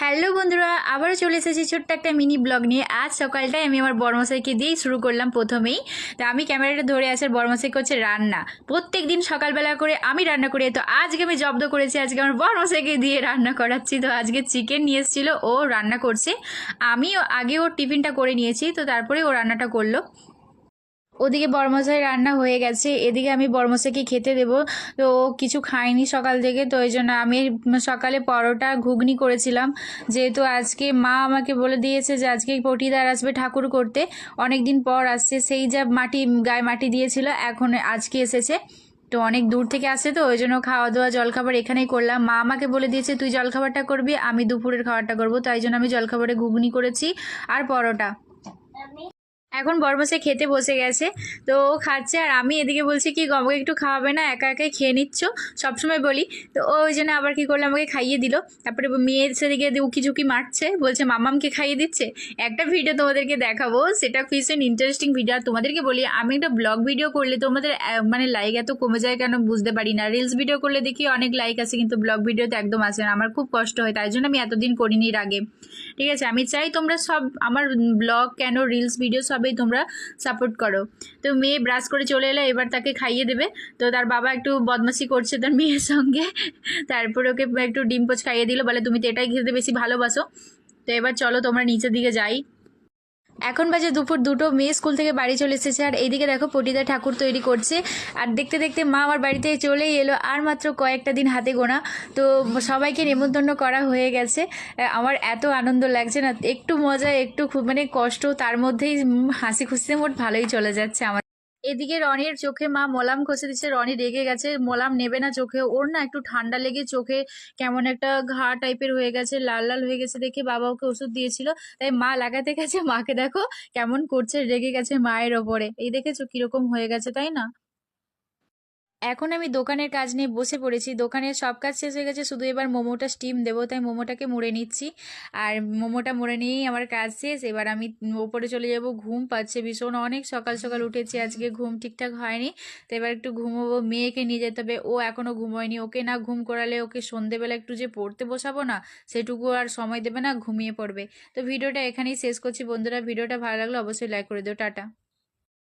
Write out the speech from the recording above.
Hello বন্ধুরা, আবারও চলে এসেছি ছোট্ট একটা মিনি ব্লগ নিয়ে। আজ সকালটায় আমি আমার বড়মশাইকে দিয়েই শুরু করলাম প্রথমেই। তো আমি ক্যামেরাটা ধরে আসার বড়মশাই করছে রান্না। প্রত্যেক দিন সকালবেলা করে আমি রান্না করি, তো আজকে আমি জব্দ করেছি, আজকে আমার বড়মশাইকে দিয়ে রান্না করাচ্ছি। তো আজকে চিকেন নিয়ে এসেছিলো, ও রান্না করছে। আমি আগে ওর টিফিনটা করে নিয়েছি, তো তারপরে ও রান্নাটা করলো। ওদিকে বড়মশাই রান্না হয়ে গেছে, এদিকে আমি বড়মশাইকে খেতে দেবো। তো ও কিছু খায়নি সকাল থেকে, তো ওই জন্য আমি সকালে পরোটা ঘুগনি করেছিলাম। যেহেতু আজকে মা আমাকে বলে দিয়েছে যে আজকে পটিদার আসবে ঠাকুর করতে, অনেক দিন পর আসছে। সেই যা মাটি গায়ে মাটি দিয়েছিল, এখন আজকে এসেছে। তো অনেক দূর থেকে আসে, তো ওই জন্য খাওয়া দাওয়া জলখাবার এখানেই করলাম। মা আমাকে বলে দিয়েছে তুই জলখাবারটা করবি, আমি দুপুরের খাবারটা করবো, তাই জন্য আমি জলখাবারে ঘুগনি করেছি আর পরোটা। এখন বরমাসে খেতে বসে গেছে, তো ও খাচ্ছে আর আমি এদিকে বলছি কি আমাকে একটু খাওয়াবে না, একা একাই খেয়ে নিচ্ছ, সবসময় বলি। তো ও ওই জন্য আবার কি করলো, আমাকে খাইয়ে দিল। তারপরে মেয়ের সেদিকে উকি ঝুঁকি মারছে, বলছে মামামকে খাইয়ে দিচ্ছে। একটা ভিডিও তোমাদেরকে দেখাবো, সেটা ভীষণ ইন্টারেস্টিং ভিডিও। আর তোমাদেরকে বলি, আমি একটা ব্লগ ভিডিও করলে তোমাদের মানে লাইক এত কমে যায় কেন বুঝতে পারি না। রিলস ভিডিও করলে দেখি অনেক লাইক আসে, কিন্তু ব্লগ ভিডিওতে একদম আসে না। আমার খুব কষ্ট হয়, তাই জন্য আমি এতদিন করিনি এর আগে। ঠিক আছে, আমি চাই তোমরা সব আমার ব্লগ কেন রিলস ভিডিও সবই তোমরা সাপোর্ট করো। তো মেয়ে ব্রাশ করে চলে এলো, এবার তাকে খাইয়ে দেবে। তো তার বাবা একটু বদমাশি করছে তার মেয়ের সঙ্গে, তারপরে ওকে একটু ডিম পোচ খাইয়ে দিল, বলে তুমি তো এটাই খেতে বেশি ভালোবাসো। তো এবার চলো তোমরা নিচের দিকে যাই। এখন বাজে দুপুর 2টো, মেয়ে স্কুল থেকে বাড়ি চলে এসেছে। আর এইদিকে দেখো পটিদা ঠাকুর তৈরি করছে। আর দেখতে দেখতে মা আমার বাড়িতে চলেই এলো, আর মাত্র কয়েকটা দিন হাতে গোনা। তো সবাইকে নেমন্তন্ন করা হয়ে গেছে। আমার এত আনন্দ লাগছে না, একটু মজা একটু খুব মানে কষ্ট, তার মধ্যেই হাসি খুশিতে মোট ভালোই চলে যাচ্ছে আমার। এদিকে রনির চোখে মা মলাম ঘষে দিচ্ছে, রনি রেগে গেছে, মলাম নেবে না চোখে। ওর না একটু ঠান্ডা লেগে চোখে কেমন একটা ঘা টাইপের হয়ে গেছে, লাল লাল হয়ে গেছে দেখে বাবা ওকে ওষুধ দিয়েছিল। তাই মা লাগাতে গেছে, মাকে দেখো কেমন করছে, রেগে গেছে মায়ের ওপরে। এই দেখেছো কিরকম হয়ে গেছে, তাই না? এখন আমি দোকানের কাজ নিয়ে বসে পড়েছি, দোকানের সব কাজ শেষ হয়ে গেছে, শুধু এবার মোমোটা স্টিম দেবো, তাই মোমোটাকে মুড়ে নিচ্ছি। আর মোমোটা মুড়ে নিয়েই আমার কাজ শেষ। এবার আমি ওপরে চলে যাব, ঘুম পাচ্ছে ভীষণ, অনেক সকাল সকাল উঠেছি, আজকে ঘুম ঠিকঠাক হয়নি। তো এবার একটু ঘুমোবো, মেয়েকে নিয়ে যেতে হবে, ও এখনও ঘুমোয়নি। ওকে না ঘুম করালে ওকে সন্ধেবেলা একটু যে পড়তে বসাবো না, সেটুকু আর সময় দেবে না, ঘুমিয়ে পড়বে। তো ভিডিওটা এখানেই শেষ করছি বন্ধুরা, ভিডিওটা ভালো লাগলো অবশ্যই লাইক করে দিও, টাটা।